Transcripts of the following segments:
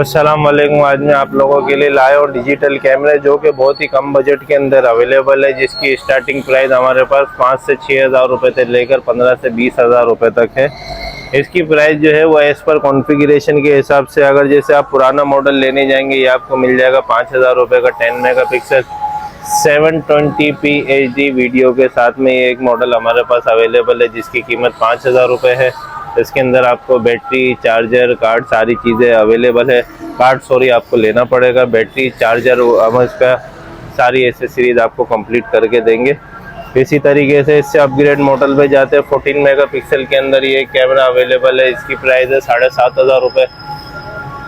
अस्सलाम वालेकुम। आज मैं आप लोगों के लिए लाया हूँ डिजिटल कैमरे जो कि बहुत ही कम बजट के अंदर अवेलेबल है, जिसकी स्टार्टिंग प्राइस हमारे पास 5 से 6 हज़ार रुपये से लेकर 15 से 20 हज़ार रुपये तक है। इसकी प्राइस जो है वो एज़ पर कॉन्फ़िगरेशन के हिसाब से, अगर जैसे आप पुराना मॉडल लेने जाएंगे ये आपको मिल जाएगा 5,000 रुपये का 10 मेगापिक्सल 720p HD वीडियो के साथ में। ये एक मॉडल हमारे पास अवेलेबल है जिसकी कीमत 5,000 रुपये है। इसके अंदर आपको बैटरी, चार्जर, कार्ड सारी चीज़ें अवेलेबल है। कार्ड आपको लेना पड़ेगा, बैटरी, चार्जर, हम इसका सारी एसेसरीज आपको कंप्लीट करके देंगे। इसी तरीके से इससे अपग्रेड मॉडल पे जाते हैं। 14 मेगापिक्सल के अंदर ये कैमरा अवेलेबल है। इसकी प्राइस है 7,500 रुपये।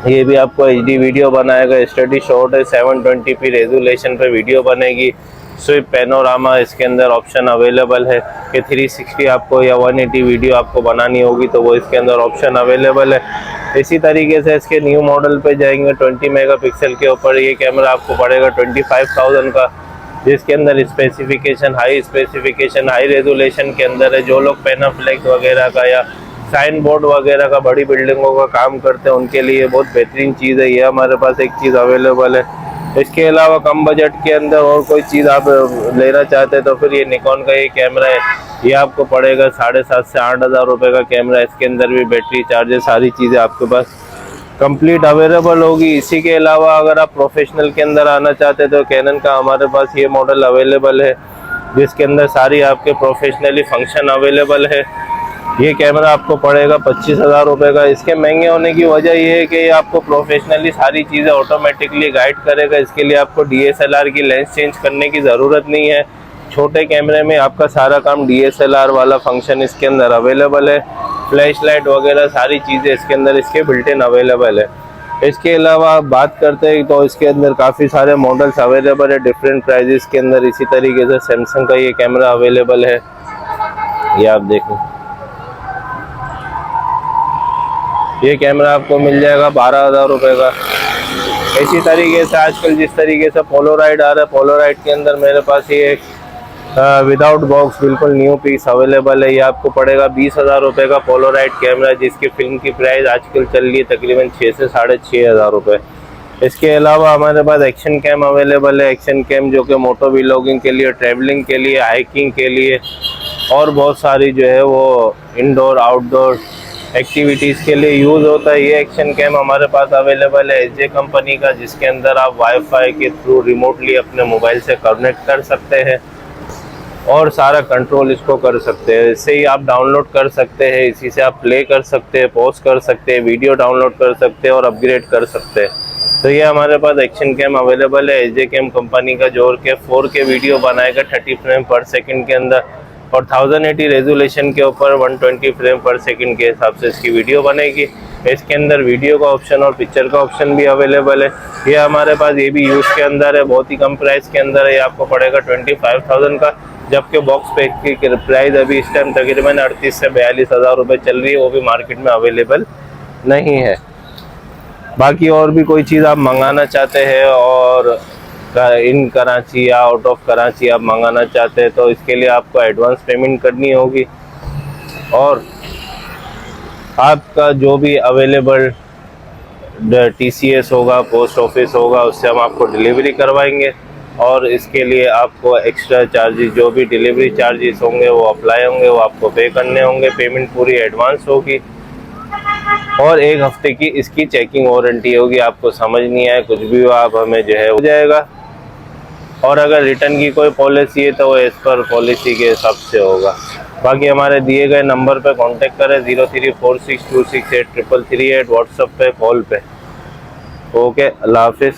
ये भी आपको HD वीडियो बनाएगा, स्टडी शॉट है, 720p रेजोल्यूशन पे वीडियो बनेगी। स्विप पैनोरामा इसके अंदर ऑप्शन अवेलेबल है कि 360 आपको या 180 वीडियो आपको बनानी होगी तो वो इसके अंदर ऑप्शन अवेलेबल है। इसी तरीके से इसके न्यू मॉडल पे जाएंगे 20 मेगापिक्सल के ऊपर ये कैमरा आपको पड़ेगा 25,000 का, जिसके अंदर स्पेसिफिकेशन हाई रेजोल्यूशन के अंदर है। जो लोग पैनाफ्लेक्स वगैरह का या साइन बोर्ड वगैरह का बड़ी बिल्डिंगों का काम करते हैं उनके लिए बहुत बेहतरीन चीज़ है। ये हमारे पास एक चीज़ अवेलेबल है। इसके अलावा कम बजट के अंदर और कोई चीज़ आप लेना चाहते हैं तो फिर ये निकॉन का ये कैमरा है, ये आपको पड़ेगा 7,500 से 8,000 रुपये का कैमरा। इसके अंदर भी बैटरी, चार्जर सारी चीज़ें आपके पास कंप्लीट अवेलेबल होगी। इसी के अलावा अगर आप प्रोफेशनल के अंदर आना चाहते हैं तो कैनन का हमारे पास ये मॉडल अवेलेबल है जिसके अंदर सारी आपके प्रोफेशनली फंक्शन अवेलेबल है। ये कैमरा आपको पड़ेगा 25,000 रुपये का। इसके महंगे होने की वजह ये है कि ये आपको प्रोफेशनली सारी चीज़ें ऑटोमेटिकली गाइड करेगा। इसके लिए आपको DSLR की लेंस चेंज करने की ज़रूरत नहीं है। छोटे कैमरे में आपका सारा काम DSLR वाला फंक्शन इसके अंदर अवेलेबल है। फ्लैश लाइट वगैरह सारी चीज़ें इसके अंदर इसके बिल्ट इन अवेलेबल है। इसके अलावा आप बात करते हैं तो इसके अंदर काफ़ी सारे मॉडल्स अवेलेबल है डिफरेंट प्राइजेस के अंदर। इसी तरीके से सैमसंग का ये कैमरा अवेलेबल है, ये आप देखें। ये कैमरा आपको मिल जाएगा 12,000 रुपये का। इसी तरीके से आजकल जिस तरीके से पोलोराइड आ रहा है, पोलोराइड के अंदर मेरे पास ये एक विदाउट बॉक्स बिल्कुल न्यू पीस अवेलेबल है। ये आपको पड़ेगा 20,000 रुपये का पोलोराइड कैमरा, जिसकी फिल्म की प्राइस आजकल चल रही है तकरीबन 6 से 6,500 रुपये। इसके अलावा हमारे पास एक्शन कैम अवेलेबल है। एक्शन कैम जो कि मोटो व्लॉगिंग के लिए, ट्रैवलिंग के लिए, हाइकिंग के लिए और बहुत सारी जो है वो इंडोर आउटडोर एक्टिविटीज़ के लिए यूज़ होता है। ये एक्शन कैम हमारे पास अवेलेबल है SJ कंपनी का, जिसके अंदर आप वाईफाई के थ्रू रिमोटली अपने मोबाइल से कनेक्ट कर सकते हैं और सारा कंट्रोल इसको कर सकते हैं। इससे ही आप डाउनलोड कर सकते हैं, इसी से आप प्ले कर सकते हैं, पॉज कर सकते हैं, वीडियो डाउनलोड कर सकते हैं और अपग्रेड कर सकते हैं। तो ये हमारे पास एक्शन कैम अवेलेबल है SJ कैम कंपनी का, जो कि 4K वीडियो बनाएगा 30 फ्रेम पर सेकंड के अंदर और 1080 रेजोल्यूशन के ऊपर 120 फ्रेम पर सेकंड के हिसाब से इसकी वीडियो बनेगी। इसके अंदर वीडियो का ऑप्शन और पिक्चर का ऑप्शन भी अवेलेबल है। ये हमारे पास ये भी यूज़ के अंदर है, बहुत ही कम प्राइस के अंदर है। ये आपको पड़ेगा 25,000 का, जबकि बॉक्स पैक की प्राइस अभी इस टाइम तकरीबन 38 से 42,000 रुपये चल रही है, वो भी मार्केट में अवेलेबल नहीं है। बाकी और भी कोई चीज़ आप मंगाना चाहते हैं और इन कराची या आउट ऑफ कराची आप मंगाना चाहते हैं तो इसके लिए आपको एडवांस पेमेंट करनी होगी और आपका जो भी अवेलेबल TCS होगा, पोस्ट ऑफिस होगा, उससे हम आपको डिलीवरी करवाएंगे और इसके लिए आपको एक्स्ट्रा चार्जेस, जो भी डिलीवरी चार्जेस होंगे वो अप्लाई होंगे, वो आपको पे करने होंगे। पेमेंट पूरी एडवांस होगी और 1 हफ्ते की इसकी चेकिंग वारंटी होगी। आपको समझ नहीं आए कुछ भी आप हमें जो है हो जाएगा। और अगर रिटर्न की कोई पॉलिसी है तो वो एज़ पर पॉलिसी के हिसाब से होगा। बाकी हमारे दिए गए नंबर पे कांटेक्ट करें 0346268338 व्हाट्सएप पे, कॉल पे। ओके, अल्लाह हाफिज़।